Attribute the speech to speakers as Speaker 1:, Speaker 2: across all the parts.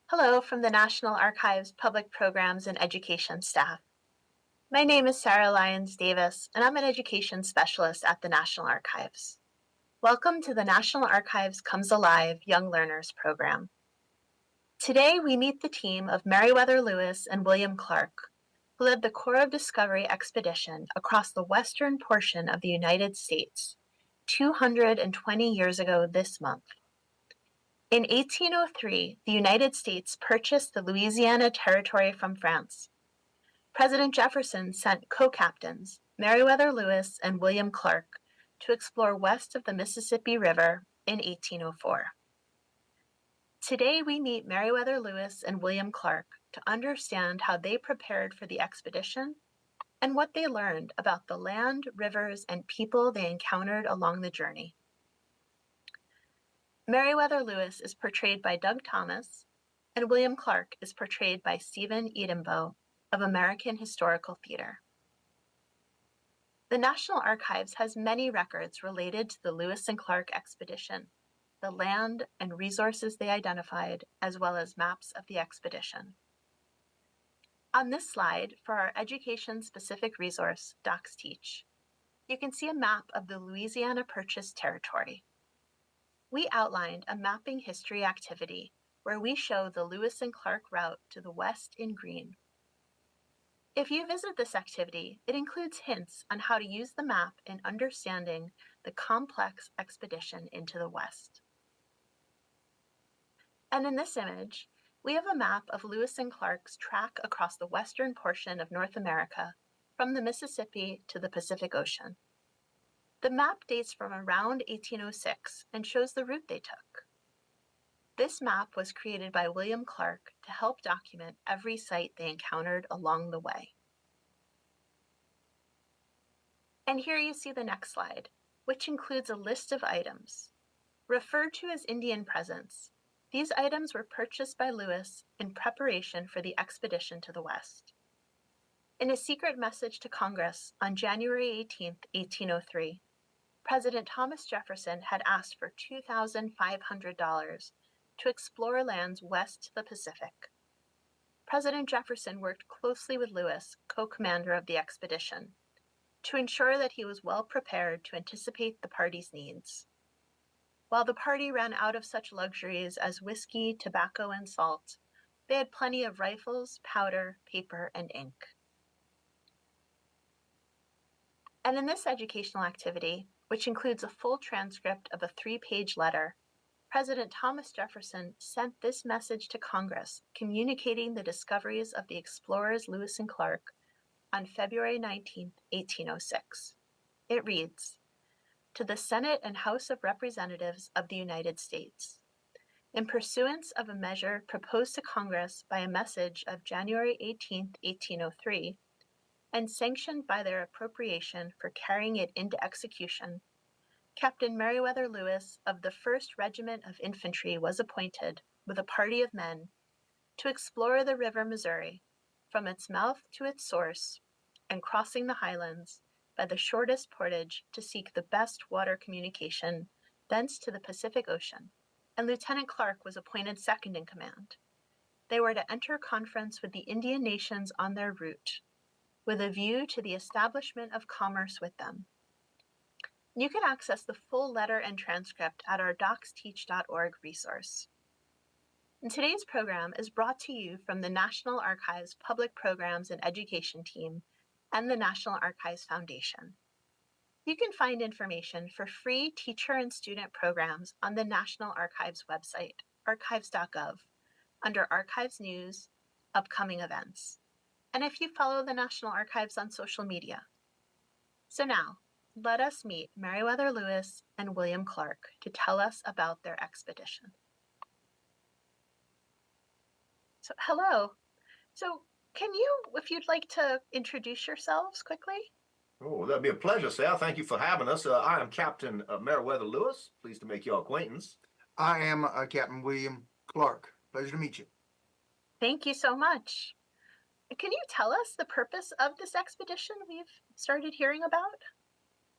Speaker 1: Hello from the National Archives Public Programs and Education staff. My name is Sarah Lyons Davis, and I'm an education specialist at the National Archives. Welcome to the National Archives Comes Alive Young Learners program. Today, we meet the team of Meriwether Lewis and William Clark, who led the Corps of Discovery expedition across the western portion of the United States 220 years ago this month. In 1803, the United States purchased the Louisiana Territory from France. President Jefferson sent co-captains, Meriwether Lewis and William Clark, to explore west of the Mississippi River in 1804. Today, we meet Meriwether Lewis and William Clark to understand how they prepared for the expedition and what they learned about the land, rivers, and people they encountered along the journey. Meriwether Lewis is portrayed by Doug Thomas, and William Clark is portrayed by Stephen Edenbo of American Historical Theater. The National Archives has many records related to the Lewis and Clark expedition, the land and resources they identified, as well as maps of the expedition. On this slide, for our education-specific resource, Docs Teach, you can see a map of the Louisiana Purchase territory. We outlined a mapping history activity where we show the Lewis and Clark route to the west in green. If you visit this activity, it includes hints on how to use the map in understanding the complex expedition into the west. And in this image, we have a map of Lewis and Clark's track across the western portion of North America from the Mississippi to the Pacific Ocean. The map dates from around 1806 and shows the route they took. This map was created by William Clark to help document every site they encountered along the way. And here you see the next slide, which includes a list of items. Referred to as Indian presents, these items were purchased by Lewis in preparation for the expedition to the west. In a secret message to Congress on January 18, 1803, President Thomas Jefferson had asked for $2,500 to explore lands west to the Pacific. President Jefferson worked closely with Lewis, co-commander of the expedition, to ensure that he was well prepared to anticipate the party's needs. While the party ran out of such luxuries as whiskey, tobacco, and salt, they had plenty of rifles, powder, paper, and ink. And in this educational activity, which includes a full transcript of a 3-page letter, President Thomas Jefferson sent this message to Congress, communicating the discoveries of the explorers Lewis and Clark on February 19, 1806. It reads, "To the Senate and House of Representatives of the United States, in pursuance of a measure proposed to Congress by a message of January 18, 1803, and sanctioned by their appropriation for carrying it into execution, Captain Meriwether Lewis of the 1st Regiment of Infantry was appointed, with a party of men, to explore the river Missouri, from its mouth to its source, and crossing the highlands by the shortest portage to seek the best water communication thence to the Pacific Ocean, and Lieutenant Clark was appointed second in command. They were to enter conference with the Indian nations on their route, with a view to the establishment of commerce with them." You can access the full letter and transcript at our docsteach.org resource. And today's program is brought to you from the National Archives Public Programs and Education team and the National Archives Foundation. You can find information for free teacher and student programs on the National Archives website, archives.gov, under Archives News, Upcoming Events, and if you follow the National Archives on social media. So now, let us meet Meriwether Lewis and William Clark to tell us about their expedition. So, hello. So, can you, if you'd like to introduce yourselves quickly?
Speaker 2: Oh, that'd be a pleasure, Sal. Thank you for having us. I am Captain Meriwether Lewis. Pleased to make your acquaintance.
Speaker 3: I am Captain William Clark. Pleasure to meet you.
Speaker 1: Thank you so much. Can you tell us the purpose of this expedition we've started hearing about?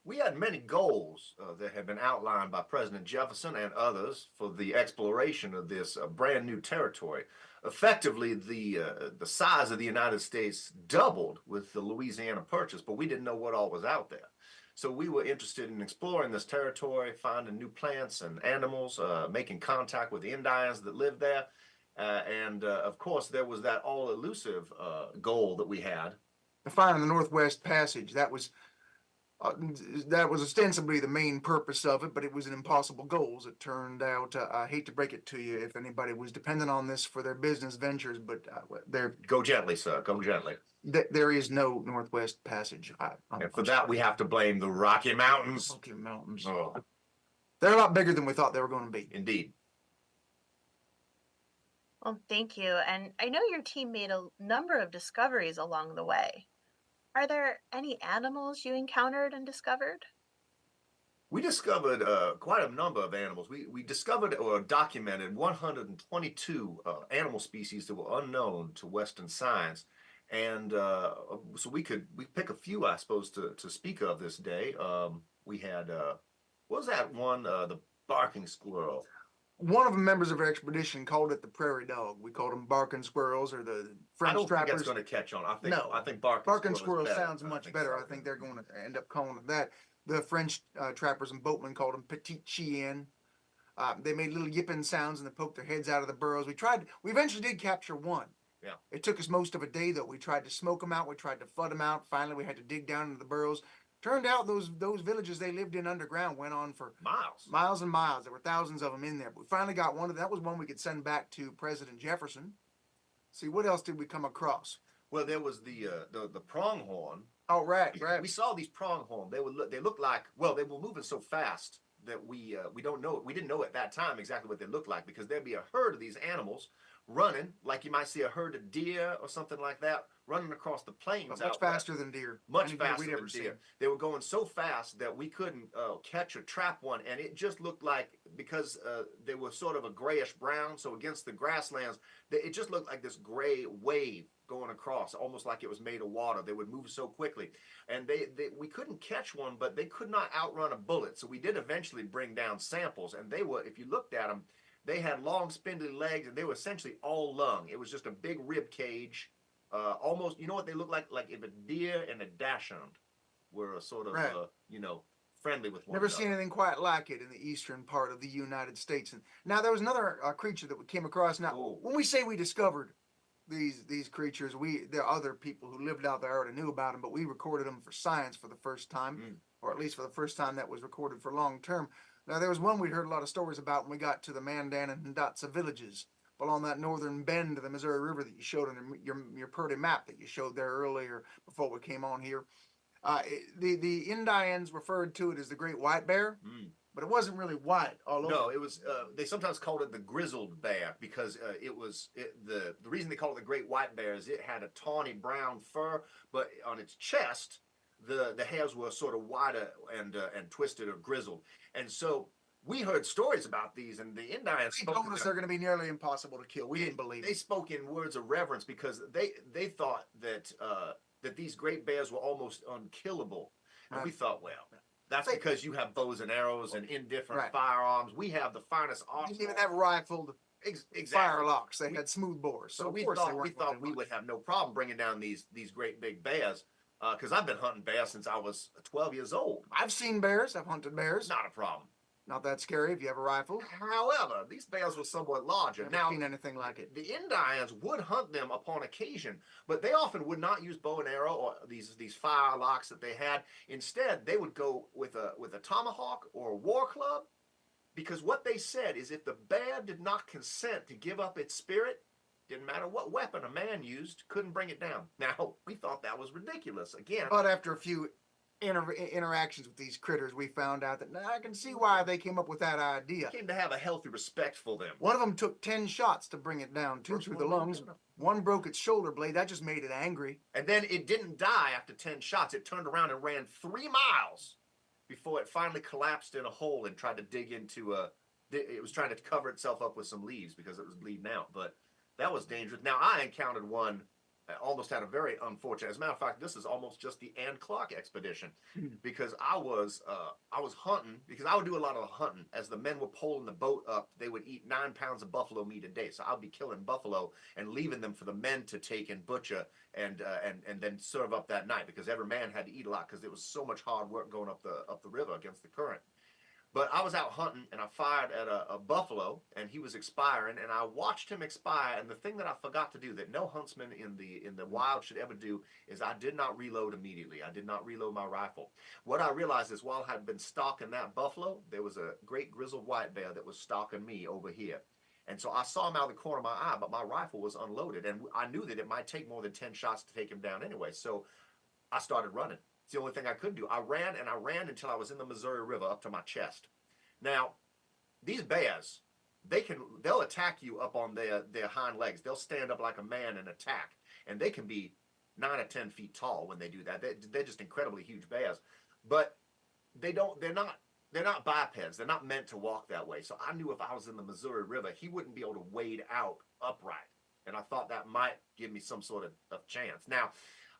Speaker 2: We had many goals that had been outlined by President Jefferson and others for the exploration of this brand new territory. Effectively, the size of the United States doubled with the Louisiana Purchase, but we didn't know what all was out there. So we were interested in exploring this territory, finding new plants and animals, making contact with the Indians that lived there. And of course, there was that all elusive goal that we had.
Speaker 3: To find the Northwest Passage, that was ostensibly the main purpose of it, but it was an impossible goal, as it turned out. I hate to break it to you if anybody was dependent on this for their business ventures, but
Speaker 2: Go gently, sir. Go gently.
Speaker 3: there is no Northwest Passage.
Speaker 2: And for that, we have to blame the Rocky Mountains.
Speaker 3: Rocky Mountains.
Speaker 2: Oh,
Speaker 3: They're a lot bigger than we thought they were going to be.
Speaker 2: indeed.
Speaker 1: Well, thank you. And I know your team made a number of discoveries along the way. Are there any animals you encountered and discovered?
Speaker 2: We discovered quite a number of animals. We discovered or documented 122 animal species that were unknown to Western science. And so we pick a few, I suppose, to speak of this day. We had, what was that one? The barking squirrel.
Speaker 3: One of the members of our expedition called it the prairie dog. We called them barking squirrels or the
Speaker 2: I
Speaker 3: French
Speaker 2: don't think
Speaker 3: trappers.
Speaker 2: that's going to catch on.
Speaker 3: No.
Speaker 2: I think barking
Speaker 3: Barking
Speaker 2: squirrel
Speaker 3: squirrel
Speaker 2: is better.
Speaker 3: sounds much better. I think they're going to end up calling it that. The French trappers and boatmen called them petit chien. They made little yipping sounds and they poked their heads out of the burrows. We eventually did capture one.
Speaker 2: Yeah.
Speaker 3: It took us most of a day though. We tried to smoke them out. We tried to flood them out. Finally, we had to dig down into the burrows. Turned out those villages they lived in underground went on for
Speaker 2: miles
Speaker 3: and miles. There were thousands of them in there. But we finally got one of them. That was one we could send back to President Jefferson. See, what else did we come across?
Speaker 2: Well, there was the pronghorn.
Speaker 3: Oh, right.
Speaker 2: We saw these pronghorn. They looked like, well, they were moving so fast that we don't know. We didn't know at that time exactly what they looked like, because there'd be a herd of these animals running, like you might see a herd of deer or something like that, running across the plains.
Speaker 3: But much faster than deer.
Speaker 2: Much faster than deer. They were going so fast that we couldn't catch or trap one, and it just looked like, because they were sort of a grayish brown, so against the grasslands, it just looked like this gray wave going across, almost like it was made of water. They would move so quickly, and we couldn't catch one, but they could not outrun a bullet. So we did eventually bring down samples, and they were, if you looked at them, they had long spindly legs, and they were essentially all lung. It was just a big rib cage. Almost, you know what they look like? Like if a deer and a dachshund were a sort of, friendly with one
Speaker 3: Never
Speaker 2: another.
Speaker 3: seen anything quite like it in the eastern part of the United States. And now there was another creature that we came across. Now, when we say we discovered these creatures, there are other people who lived out there already knew about them, but we recorded them for science for the first time, or at least for the first time that was recorded for long term. Now, there was one we'd heard a lot of stories about when we got to the Mandan and Hidatsa villages along that northern bend of the Missouri River that you showed on your Purdy map that you showed there earlier before we came on here. The Indians referred to it as the Great White Bear, but it wasn't really white all over.
Speaker 2: No, it was. They sometimes called it the grizzled bear because the reason they called it the Great White Bear is it had a tawny brown fur, but on its chest the hairs were sort of whiter and twisted or grizzled, and so we heard stories about these, and the Indians
Speaker 3: told us they're going to be nearly impossible to kill. We didn't believe
Speaker 2: they spoke in words of reverence because they thought that these great bears were almost unkillable, and we thought, well, that's because you have bows and arrows and indifferent firearms. We have the finest arms.
Speaker 3: They didn't even have rifled firelocks. They had smooth bores.
Speaker 2: So we thought we would have no problem bringing down these great big bears. Because I've been hunting bears since I was 12 years old.
Speaker 3: I've seen bears. I've hunted bears.
Speaker 2: Not a problem.
Speaker 3: Not that scary if you have a rifle.
Speaker 2: However, these bears were somewhat larger.
Speaker 3: Never seen anything like it.
Speaker 2: The Indians would hunt them upon occasion, but they often would not use bow and arrow or these firelocks that they had. Instead, they would go with a tomahawk or a war club, because what they said is if the bear did not consent to give up its spirit, didn't matter what weapon a man used, couldn't bring it down. Now, we thought that was ridiculous. Again,
Speaker 3: but after a few interactions with these critters, we found out that I can see why they came up with that idea.
Speaker 2: Came to have a healthy respect for them.
Speaker 3: One of them took 10 shots to bring it down, two through the lungs. One broke its shoulder blade. That just made it angry.
Speaker 2: And then it didn't die after 10 shots. It turned around and ran 3 miles before it finally collapsed in a hole and tried to dig into it was trying to cover itself up with some leaves because it was bleeding out. But that was dangerous. Now, I encountered one almost had a very unfortunate. As a matter of fact, this is almost just the Ann Clark expedition,
Speaker 3: Mhm.
Speaker 2: because I was hunting, because I would do a lot of hunting. As the men were poling the boat up, they would eat 9 pounds of buffalo meat a day. So I'd be killing buffalo and leaving them for the men to take and butcher and then serve up that night, because every man had to eat a lot because it was so much hard work going up the river against the current. But I was out hunting and I fired at a buffalo and he was expiring, and I watched him expire. And the thing that I forgot to do, that no huntsman in the wild should ever do, is I did not reload immediately. I did not reload my rifle. What I realized is, while I had been stalking that buffalo, there was a great grizzled white bear that was stalking me over here. And so I saw him out of the corner of my eye, but my rifle was unloaded, and I knew that it might take more than 10 shots to take him down anyway. So I started running. It's the only thing I could do. I ran and I ran until I was in the Missouri River up to my chest. Now, these bears, they'll attack you up on their hind legs. They'll stand up like a man and attack, and they can be 9 or 10 feet tall when they do that. They're just incredibly huge bears, but they don't. They're not bipeds. They're not meant to walk that way. So I knew if I was in the Missouri River, he wouldn't be able to wade out upright, and I thought that might give me some sort of chance. Now,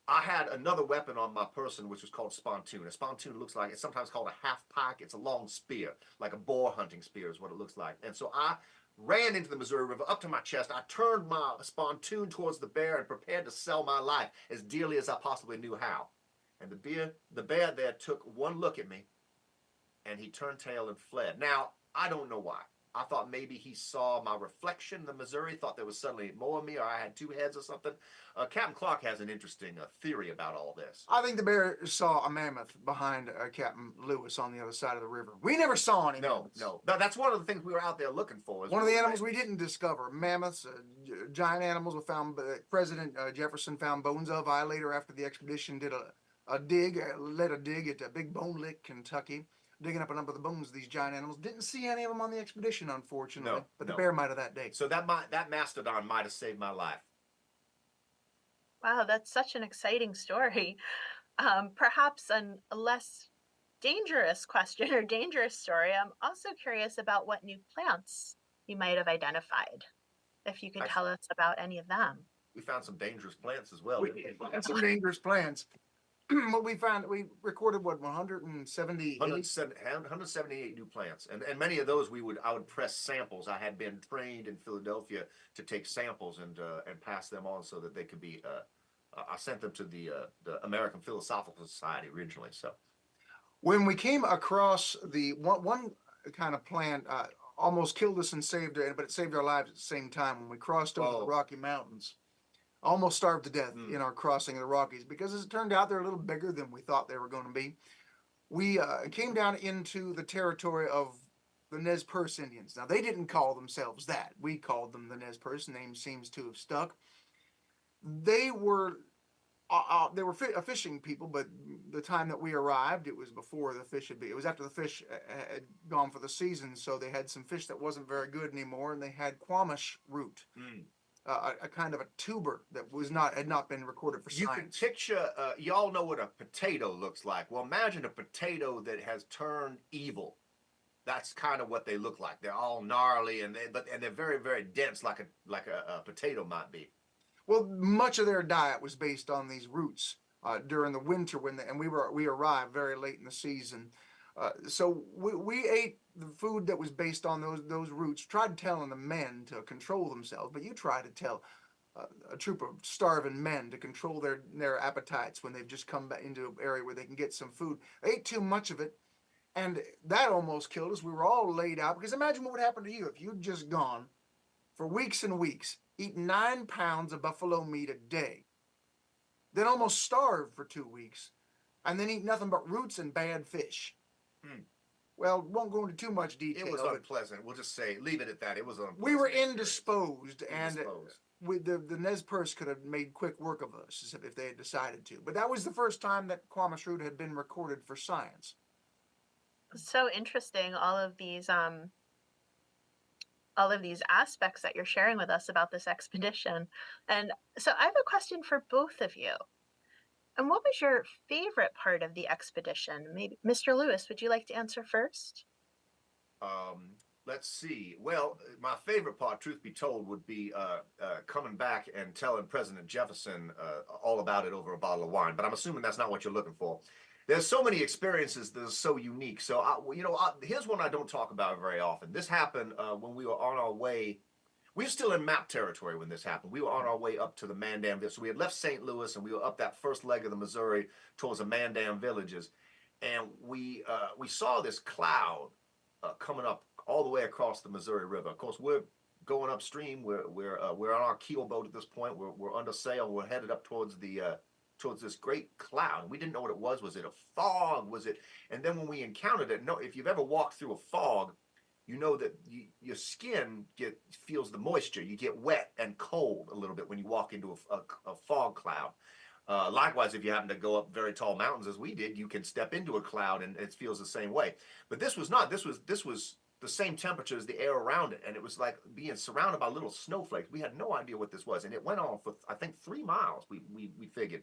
Speaker 2: I had another weapon on my person, which was called spontoon. A spontoon looks like, it's sometimes called a half pike. It's a long spear, like a boar hunting spear is what it looks like. And so I ran into the Missouri River up to my chest. I turned my spontoon towards the bear and prepared to sell my life as dearly as I possibly knew how. And the bear there took one look at me, and he turned tail and fled. Now, I don't know why. I thought maybe he saw my reflection in the Missouri, thought there was suddenly more of me, or I had two heads or something. Captain Clark has an interesting theory about all this.
Speaker 3: I think the bear saw a mammoth behind Captain Lewis on the other side of the river. We never saw any mammoths.
Speaker 2: No. That's one of the things we were out there looking for.
Speaker 3: One of the animals we didn't discover. Mammoths, giant animals were found. President Jefferson found bones of. I later, after the expedition, did led a dig at Big Bone Lick, Kentucky, digging up a number of the bones of these giant animals. Didn't see any of them on the expedition, unfortunately. But the bear might have that day.
Speaker 2: So that mastodon might have saved my life.
Speaker 1: Wow, that's such an exciting story. Perhaps a less dangerous question or dangerous story. I'm also curious about what new plants you might have identified, if you could tell us about any of them.
Speaker 2: We found some dangerous plants as well.
Speaker 3: We found some dangerous plants. What we found, we recorded
Speaker 2: 178 new plants, and many of those I would press samples. I had been trained in Philadelphia to take samples and pass them on so that they could be. I sent them to the American Philosophical Society originally. So
Speaker 3: when we came across the one kind of plant, almost killed us and but it saved our lives at the same time. When we crossed over the Rocky Mountains, almost starved to death in our crossing of the Rockies, because as it turned out, they're a little bigger than we thought they were going to be. We came down into the territory of the Nez Perce Indians. Now, they didn't call themselves that. We called them the Nez Perce. The name seems to have stuck. They were a fishing people, but the time that we arrived, it was before the fish had been. It was after the fish had gone for the season, so they had some fish that wasn't very good anymore, and they had quamash root. A kind of a tuber that had not been recorded for
Speaker 2: science. You can picture, y'all know what a potato looks like. Well, imagine a potato that has turned evil. That's kind of what they look like. They're all gnarly, and they're very, very dense, like a potato might be.
Speaker 3: Well, much of their diet was based on these roots during the winter we arrived very late in the season. So we ate the food that was based on those roots. Tried telling the men to control themselves, but you try to tell a troop of starving men to control their appetites when they've just come back into an area where they can get some food. They ate too much of it, and that almost killed us. We were all laid out, because imagine what would happen to you if you'd just gone for weeks and weeks, eat 9 pounds of buffalo meat a day, then almost starve for 2 weeks, and then eat nothing but roots and bad fish. Well, won't go into too much detail.
Speaker 2: It was unpleasant. We'll just leave it at that. It was unpleasant.
Speaker 3: We were indisposed, and the Nez Perce could have made quick work of us if they had decided to. But that was the first time that quamash root had been recorded for science.
Speaker 1: So interesting, all of these aspects that you're sharing with us about this expedition. And so I have a question for both of you. And what was your favorite part of the expedition? Maybe Mr. Lewis, would you like to answer first?
Speaker 2: Let's see. Well, my favorite part, truth be told, would be coming back and telling President Jefferson all about it over a bottle of wine. But I'm assuming that's not what you're looking for. There's so many experiences that are so unique. So, here's one I don't talk about very often. This happened when we were on our way. We were still in map territory when this happened. We were on our way up to the Mandan Village. So we had left St. Louis and we were up that first leg of the Missouri towards the Mandan villages. And we saw this cloud coming up all the way across the Missouri River. Of course, we're going upstream. We're on our keel boat at this point. We're under sail. We're headed up towards this great cloud. We didn't know what it was. Was it a fog? Was it? And then when we encountered it, no. If you've ever walked through a fog, you know that your skin feels the moisture. You get wet and cold a little bit when you walk into a fog cloud. Likewise, if you happen to go up very tall mountains as we did, you can step into a cloud and it feels the same way. But this was not. This was the same temperature as the air around it, and it was like being surrounded by little snowflakes. We had no idea what this was, and it went on for I think 3 miles. We figured,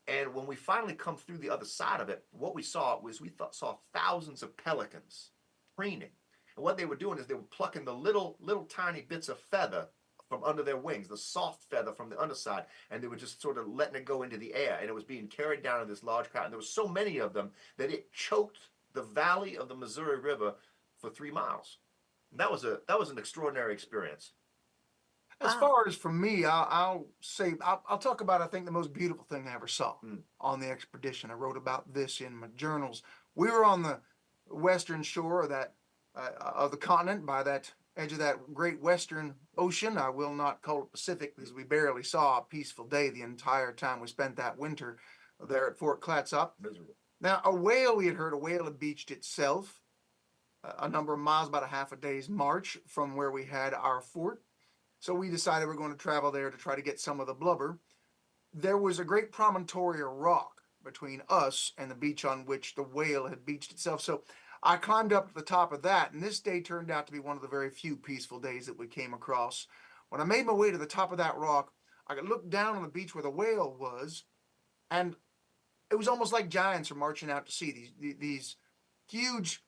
Speaker 2: and when we finally come through the other side of it, what we saw was saw thousands of pelicans preening, and what they were doing is they were plucking the little tiny bits of feather from under their wings, the soft feather from the underside, and they were just sort of letting it go into the air, and it was being carried down in this large crowd. And there were so many of them that it choked the valley of the Missouri River for 3 miles. And that was an extraordinary experience.
Speaker 3: As far as for me, I'll talk about, I think, the most beautiful thing I ever saw on the expedition. I wrote about this in my journals. We were on the western shore of of the continent, by that edge of that great western ocean. I will not call it Pacific because we barely saw a peaceful day the entire time we spent that winter there at Fort Clatsop.
Speaker 2: Miserable.
Speaker 3: Now, we had heard a whale had beached itself a number of miles, about a half a day's march from where we had our fort. So we decided we're going to travel there to try to get some of the blubber. There was a great promontory of rock between us and the beach on which the whale had beached itself. So I climbed up to the top of that, and this day turned out to be one of the very few peaceful days that we came across. When I made my way to the top of that rock, I could look down on the beach where the whale was, and it was almost like giants were marching out to sea. These huge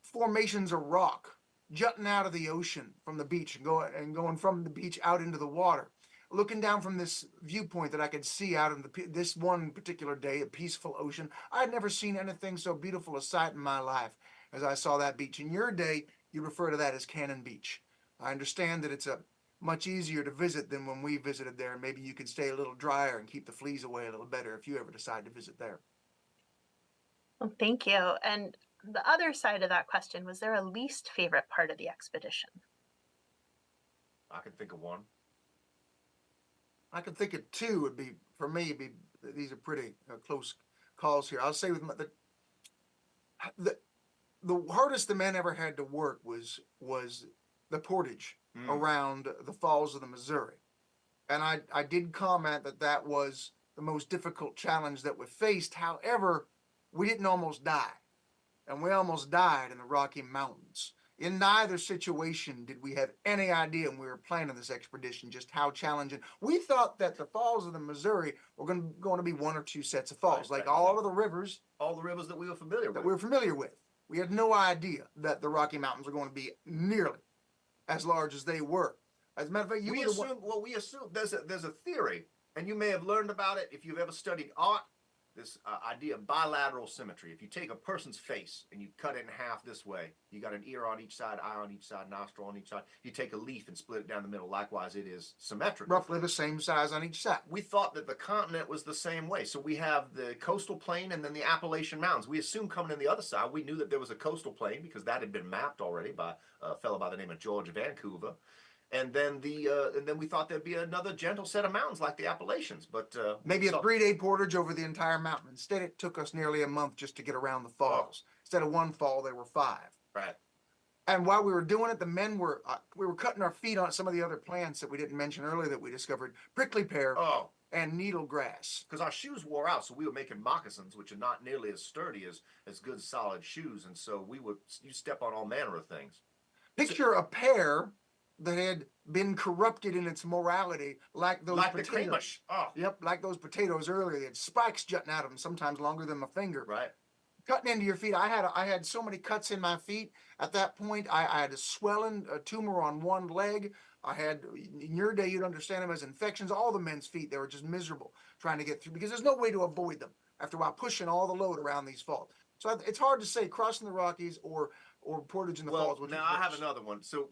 Speaker 3: formations of rock jutting out of the ocean from the beach and going from the beach out into the water. Looking down from this viewpoint that I could see out in this one particular day, a peaceful ocean, I had never seen anything so beautiful a sight in my life as I saw that beach. In your day, you refer to that as Cannon Beach. I understand that it's a much easier to visit than when we visited there. Maybe you can stay a little drier and keep the fleas away a little better if you ever decide to visit there.
Speaker 1: Well, thank you. And the other side of that question, was there a least favorite part of the expedition?
Speaker 2: I can think of one.
Speaker 3: I could think of two. Would be for me. These are pretty close calls here. I'll say with the hardest the men ever had to work was the portage around the falls of the Missouri, and I did comment that was the most difficult challenge that we faced. However, we didn't almost die, and we almost died in the Rocky Mountains. In neither situation did we have any idea when we were planning this expedition just how challenging. We thought that the falls of the Missouri were going to be one or two sets of falls, like all of the rivers.
Speaker 2: All the rivers that we were familiar
Speaker 3: with. We had no idea that the Rocky Mountains were going to be nearly as large as they were. As a matter of fact,
Speaker 2: we assume there's a theory, and you may have learned about it if you've ever studied art. This idea of bilateral symmetry. If you take a person's face and you cut it in half this way, you got an ear on each side, eye on each side, nostril on each side. You take a leaf and split it down the middle. Likewise, it is symmetrical.
Speaker 3: Roughly the same size on each side.
Speaker 2: We thought that the continent was the same way. So we have the coastal plain and then the Appalachian Mountains. We assumed coming in the other side, we knew that there was a coastal plain because that had been mapped already by a fellow by the name of George Vancouver. And then we thought there'd be another gentle set of mountains like the Appalachians, but
Speaker 3: maybe a 3-day portage over the entire mountain. Instead, it took us nearly a month just to get around the falls. Instead of one fall, there were 5.
Speaker 2: Right.
Speaker 3: And while we were doing it, the men were we were cutting our feet on some of the other plants that we didn't mention earlier that we discovered: prickly pear and needle grass.
Speaker 2: Because our shoes wore out, so we were making moccasins, which are not nearly as sturdy as good solid shoes, and so you step on all manner of things.
Speaker 3: Picture a pear that had been corrupted in its morality, like those potatoes. Yep, like those potatoes earlier. They had spikes jutting out of them, sometimes longer than my finger.
Speaker 2: Right.
Speaker 3: Cutting into your feet. I had so many cuts in my feet, At that point, I had a swelling, a tumor on one leg. I had, in your day, you'd understand them as infections. All the men's feet, they were just miserable trying to get through because there's no way to avoid them after a while, pushing all the load around these falls. So it's hard to say crossing the Rockies or Portage in the Falls. Which
Speaker 2: now I have another one. So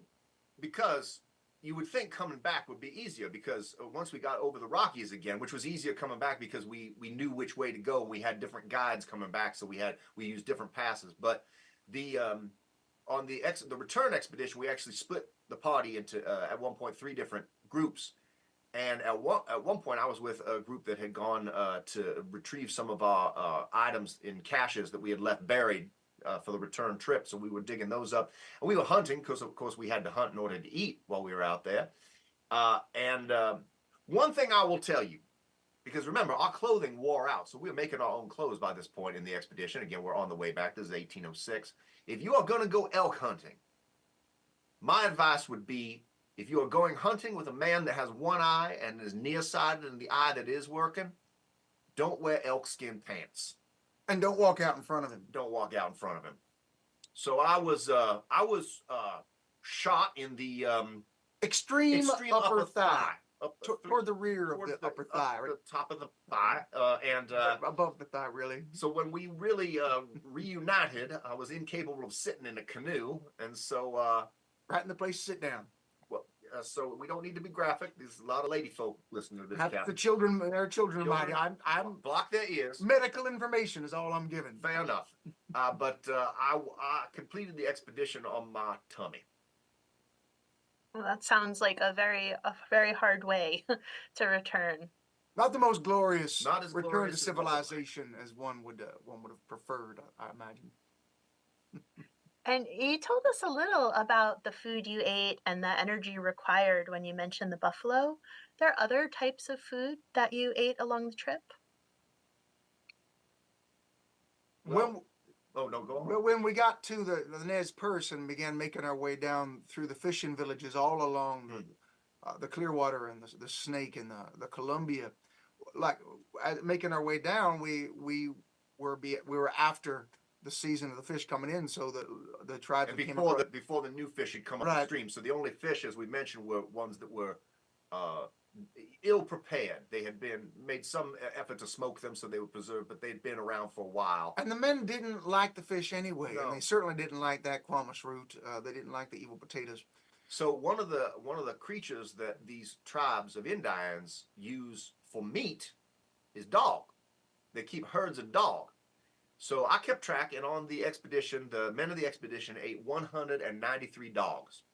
Speaker 2: because you would think coming back would be easier because once we got over the Rockies again, which was easier coming back because we knew which way to go. We had different guides coming back, so we used different passes. But the on the return expedition, we actually split the party into at one point 3 different groups. And at one point, I was with a group that had gone to retrieve some of our items in caches that we had left buried for the return trip. So we were digging those up, and we were hunting because, of course, we had to hunt in order to eat while we were out there. And one thing I will tell you, because remember, our clothing wore out, so we were making our own clothes by this point in the expedition. Again, we're on the way back. This is 1806. If you are going to go elk hunting, my advice would be, if you are going hunting with a man that has one eye and is nearsighted in the eye that is working, don't wear elk skin pants.
Speaker 3: And don't walk out in front of him.
Speaker 2: Don't walk out in front of him. So I was shot in the
Speaker 3: extreme upper thigh. Toward the rear of the upper thigh, right?
Speaker 2: The top of the thigh, and
Speaker 3: above the thigh, really.
Speaker 2: So when we really reunited, I was incapable of sitting in a canoe, and so
Speaker 3: right in the place to sit down.
Speaker 2: Well, so we don't need to be graphic. There's a lot of lady folk listening to this.
Speaker 3: Have the children, their children of mine. I'm
Speaker 2: block their ears.
Speaker 3: Medical information is all I'm giving.
Speaker 2: Fair enough. But I completed the expedition on my tummy.
Speaker 1: Well, that sounds like a very hard way to return.
Speaker 3: Not the most glorious
Speaker 2: Not as
Speaker 3: return
Speaker 2: glorious
Speaker 3: to
Speaker 2: as
Speaker 3: civilization as one would have preferred, I imagine.
Speaker 1: And you told us a little about the food you ate and the energy required when you mentioned the buffalo. There are other types of food that you ate along the trip?
Speaker 2: Well, no, go on.
Speaker 3: Well, when we got to the Nez Perce and began making our way down through the fishing villages all along the Clearwater and the Snake and the Columbia, like making our way down, we were after the season of the fish coming in, so the tribes
Speaker 2: before the new fish had come up the stream. So the only fish, as we mentioned, were ones that were ill prepared. They had made some effort to smoke them so they were preserved, but they'd been around for a while.
Speaker 3: And the men didn't like the fish anyway,
Speaker 2: No.
Speaker 3: and they certainly didn't like that quamas root. They didn't like the evil potatoes.
Speaker 2: So one of the creatures that these tribes of Indians use for meat is dog. They keep herds of dog. So I kept track, and on the expedition, the men of the expedition ate 193 dogs.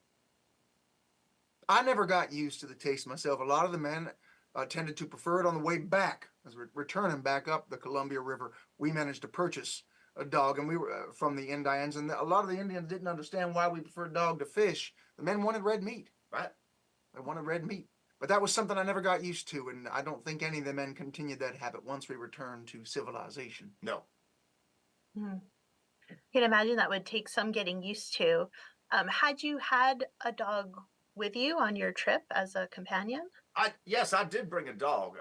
Speaker 3: I never got used to the taste myself. A lot of the men tended to prefer it on the way back. As we're returning back up the Columbia River, we managed to purchase a dog, and we were from the Indians, and a lot of the Indians didn't understand why we preferred dog to fish. The men wanted red meat.
Speaker 2: Right.
Speaker 3: They wanted red meat. But that was something I never got used to, and I don't think any of the men continued that habit once we returned to civilization.
Speaker 2: No.
Speaker 1: You can imagine that would take some getting used to. Had you had a dog with you on your trip as a companion?
Speaker 2: Yes, I did bring a dog.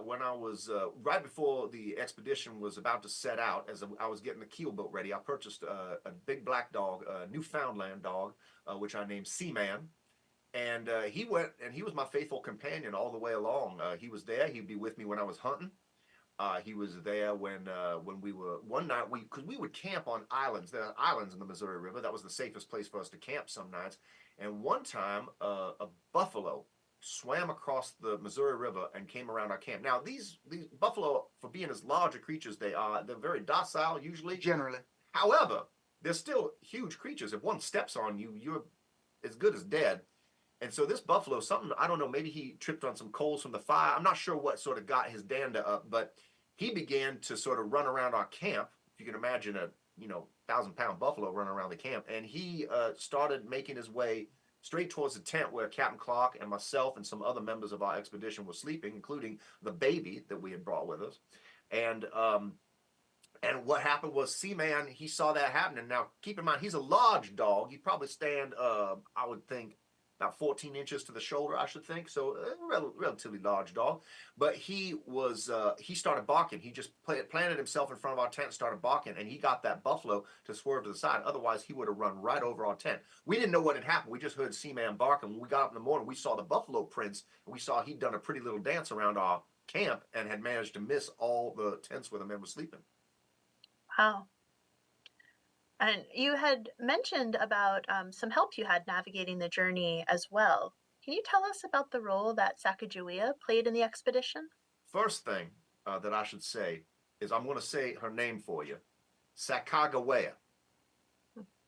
Speaker 2: When I was right before the expedition was about to set out, as I was getting the keel boat ready, I purchased a big black dog, a Newfoundland dog, which I named Seaman. And he went, and he was my faithful companion all the way along. He was there. He'd be with me when I was hunting. He was there when we were one night because we would camp on islands. There are islands in the Missouri River. That was the safest place for us to camp some nights. And one time, a buffalo swam across the Missouri River and came around our camp. Now these buffalo, for being as large a creatures they are, they're very docile usually.
Speaker 3: Generally.
Speaker 2: However, they're still huge creatures. If one steps on you, you're as good as dead. And so this buffalo, something, I don't know, maybe he tripped on some coals from the fire. I'm not sure what sort of got his dander up, but he began to sort of run around our camp. If you can imagine a 1,000-pound buffalo running around the camp. And he started making his way straight towards the tent where Captain Clark and myself and some other members of our expedition were sleeping, including the baby that we had brought with us. And what happened was Seaman, he saw that happening. Now, keep in mind, he's a large dog. He'd probably stand, I would think, about 14 inches to the shoulder, I should think. So relatively large dog. But he started barking. He just planted himself in front of our tent and started barking, and he got that buffalo to swerve to the side. Otherwise, he would have run right over our tent. We didn't know what had happened. We just heard Seaman barking. When we got up in the morning, we saw the buffalo prints, and we saw he'd done a pretty little dance around our camp and had managed to miss all the tents where the men were sleeping.
Speaker 1: Wow. And you had mentioned about some help you had navigating the journey as well. Can you tell us about the role that Sacagawea played in the expedition?
Speaker 2: First thing that I should say is I'm going to say her name for you, Sacagawea.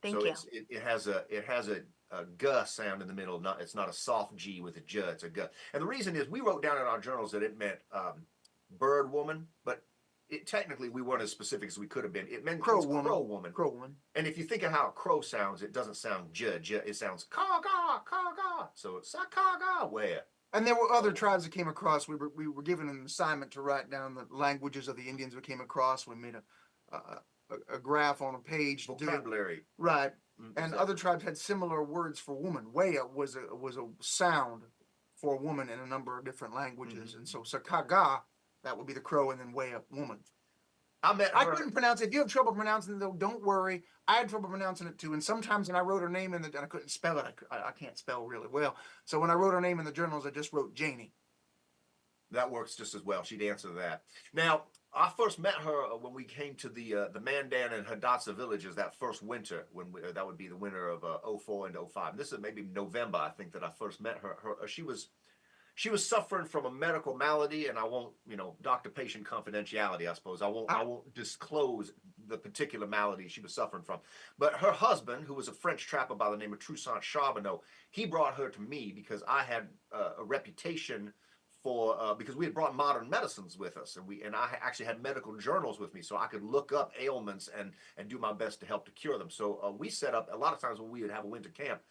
Speaker 1: Thank you.
Speaker 2: It has a g sound in the middle. It's not a soft G with a j. It's a g. And the reason is we wrote down in our journals that it meant bird woman, but technically we weren't as specific as we could have been. It meant crow woman.
Speaker 3: Crow woman.
Speaker 2: And if you think of how a crow sounds, it doesn't sound j. It sounds caw-gaw, caw-gaw. So it's Sacagawea.
Speaker 3: And there were other tribes that came across. We were given an assignment to write down the languages of the Indians we came across. We made a graph on a page.
Speaker 2: Vocabulary.
Speaker 3: Right.
Speaker 2: Exactly.
Speaker 3: And other tribes had similar words for woman. Wea was a sound for a woman in a number of different languages. And so Sakaga, that would be the crow, and then Wea, woman. I couldn't pronounce it. If you have trouble pronouncing it, though, don't worry. I had trouble pronouncing it too. And sometimes when I wrote her name and I couldn't spell it, I can't spell really well. So when I wrote her name in the journals, I just wrote Janie.
Speaker 2: That works just as well. She'd answer that. Now, I first met her when we came to the Mandan and Hidatsa villages that first winter. That would be the winter of 04 and 05. This is maybe November, I think, that I first met her. She was suffering from a medical malady, and I won't, doctor-patient confidentiality, I suppose. I won't disclose the particular malady she was suffering from. But her husband, who was a French trapper by the name of Toussaint Charbonneau, he brought her to me because I had a reputation because we had brought modern medicines with us, and I actually had medical journals with me, so I could look up ailments and do my best to help to cure them. So we set up a lot of times when we would have a winter camp.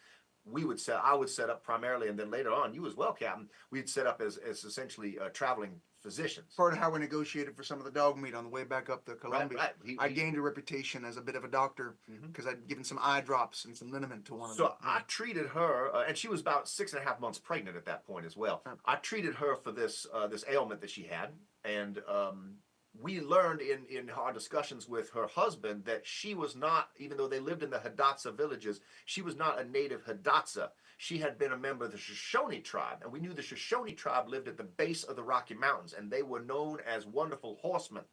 Speaker 2: I would set up primarily, and then later on, you as well, Captain, we'd set up as essentially traveling physicians.
Speaker 3: Part of how we negotiated for some of the dog meat on the way back up the Columbia.
Speaker 2: Right.
Speaker 3: I gained a reputation as a bit of a doctor because I'd given some eye drops and some liniment to one of them.
Speaker 2: So I treated her, and she was about 6.5 months pregnant at that point as well. I treated her for this ailment that she had, and we learned in our discussions with her husband that she was not, even though they lived in the Hidatsa villages, she was not a native Hidatsa. She had been a member of the Shoshone tribe, and we knew the Shoshone tribe lived at the base of the Rocky Mountains, and they were known as wonderful horsemen.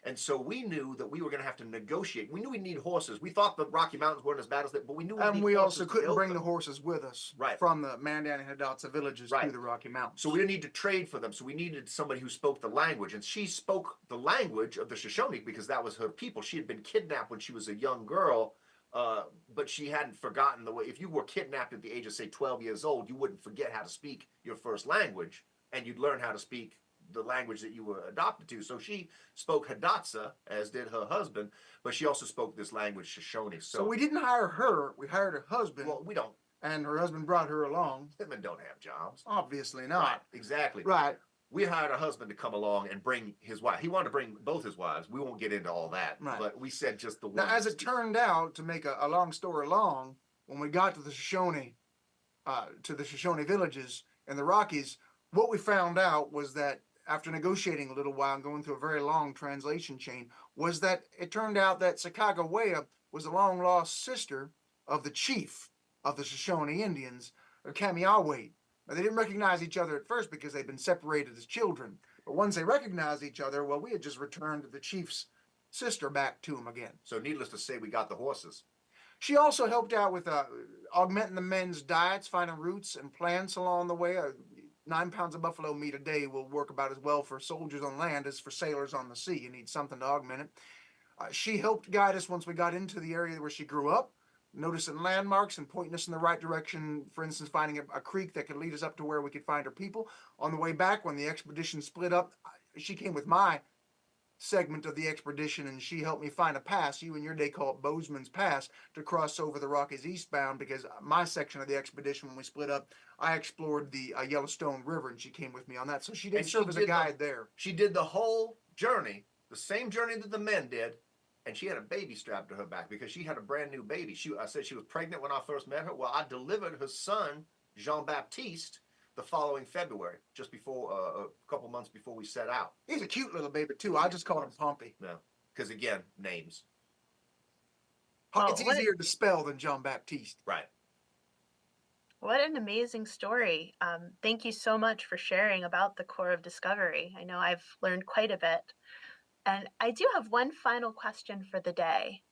Speaker 2: And so we knew that we were going to have to negotiate. We knew we'd need horses. We thought the Rocky Mountains weren't as bad as that, but we knew
Speaker 3: and we also couldn't bring the horses with us from the Mandan and Hidatsa villages to the Rocky Mountains.
Speaker 2: So we didn't need to trade for them. So we needed somebody who spoke the language. And she spoke the language of the Shoshone because that was her people. She had been kidnapped when she was a young girl, but she hadn't forgotten the way. If you were kidnapped at the age of, say, 12 years old, you wouldn't forget how to speak your first language, and you'd learn how to speak the language that you were adopted to. So she spoke Hidatsa, as did her husband, but she also spoke this language, Shoshone.
Speaker 3: So we didn't hire her. We hired her husband.
Speaker 2: Well, we don't.
Speaker 3: And her husband brought her along.
Speaker 2: Women don't have jobs.
Speaker 3: Obviously not.
Speaker 2: Right, exactly.
Speaker 3: Right.
Speaker 2: We hired her husband to come along and bring his wife. He wanted to bring both his wives. We won't get into all that.
Speaker 3: Right.
Speaker 2: But we said just the one.
Speaker 3: Now, as it turned out, to make a long story long, when we got to the Shoshone villages in the Rockies, what we found out was that after negotiating a little while and going through a very long translation chain, was that it turned out that Sacagawea was the long-lost sister of the chief of the Shoshone Indians, Kamiawait. Now, they didn't recognize each other at first because they'd been separated as children. But once they recognized each other, well, we had just returned the chief's sister back to him again.
Speaker 2: So needless to say, we got the horses.
Speaker 3: She also helped out with augmenting the men's diets, finding roots and plants along the way. 9 pounds of buffalo meat a day will work about as well for soldiers on land as for sailors on the sea. You need something to augment it. She helped guide us once we got into the area where she grew up, noticing landmarks and pointing us in the right direction. For instance, finding a creek that could lead us up to where we could find her people. On the way back, when the expedition split up, she came with my segment of the expedition, and she helped me find a pass. You in your day call it Bozeman's Pass, to cross over the Rockies eastbound, because my section of the expedition, when we split up, I explored the Yellowstone River, and she came with me on that. So she did serve as a guide there.
Speaker 2: She did the whole journey, the same journey that the men did, and she had a baby strapped to her back because she had a brand new baby. I said she was pregnant when I first met her. Well, I delivered her son Jean Baptiste the following February, just before a couple months before we set out.
Speaker 3: He's a cute little baby too. I just called him Pompey.
Speaker 2: No, because again, names.
Speaker 3: It's easier to spell than Jean Baptiste.
Speaker 2: Right.
Speaker 1: What an amazing story. Thank you so much for sharing about the Corps of Discovery. I know I've learned quite a bit. And I do have one final question for the day.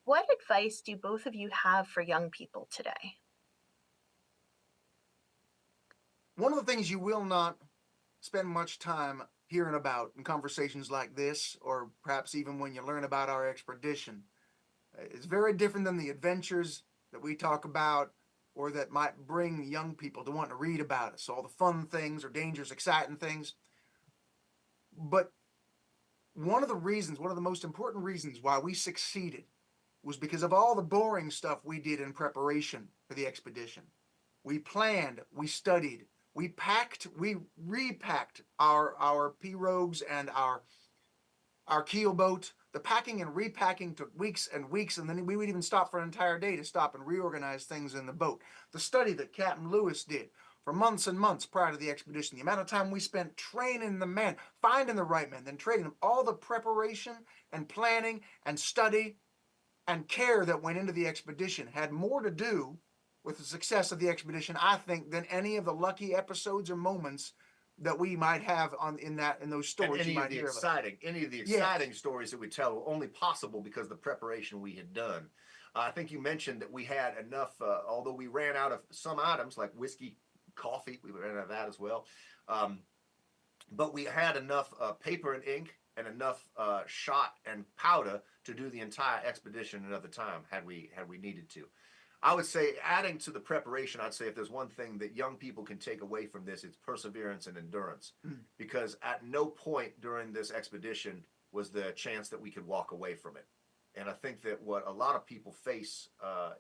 Speaker 1: What advice do both of you have for young people today?
Speaker 3: One of the things you will not spend much time hearing about in conversations like this, or perhaps even when you learn about our expedition, is very different than the adventures that we talk about or that might bring young people to want to read about us, all the fun things or dangerous, exciting things. But one of the most important reasons why we succeeded was because of all the boring stuff we did in preparation for the expedition. We planned, we studied, we packed, we repacked our pirogues and our keelboat. The packing and repacking took weeks and weeks, and then we would even stop for an entire day to stop and reorganize things in the boat. The study that Captain Lewis did for months and months prior to the expedition, the amount of time we spent training the men, finding the right men, then training them, all the preparation and planning and study and care that went into the expedition had more to do with the success of the expedition, I think, than any of the lucky episodes or moments that we might have in those stories.
Speaker 2: And any of the exciting stories that we tell were only possible because of the preparation we had done. I think you mentioned that we had enough, although we ran out of some items like whiskey, coffee, we ran out of that as well. But we had enough paper and ink and enough shot and powder to do the entire expedition another time had we needed to. I would say, adding to the preparation, I'd say if there's one thing that young people can take away from this, it's perseverance and endurance. Because at no point during this expedition was there a chance that we could walk away from it. And I think that what a lot of people face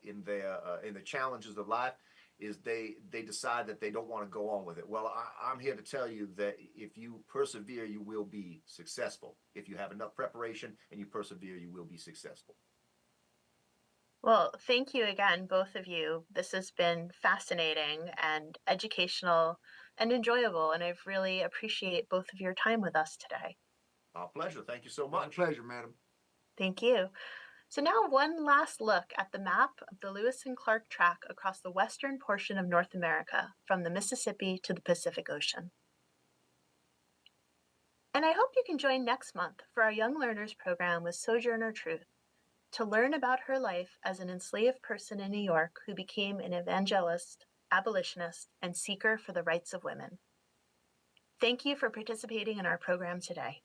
Speaker 2: in the challenges of life is they decide that they don't want to go on with it. Well, I'm here to tell you that if you persevere, you will be successful. If you have enough preparation and you persevere, you will be successful.
Speaker 1: Well, thank you again, both of you. This has been fascinating and educational and enjoyable, and I've really appreciate both of your time with us today.
Speaker 2: Our pleasure. Thank you so much.
Speaker 3: My pleasure, madam.
Speaker 1: Thank you. So now one last look at the map of the Lewis and Clark Track across the western portion of North America, from the Mississippi to the Pacific Ocean. And I hope you can join next month for our Young Learners program with Sojourner Truth, to learn about her life as an enslaved person in New York who became an evangelist, abolitionist, and seeker for the rights of women. Thank you for participating in our program today.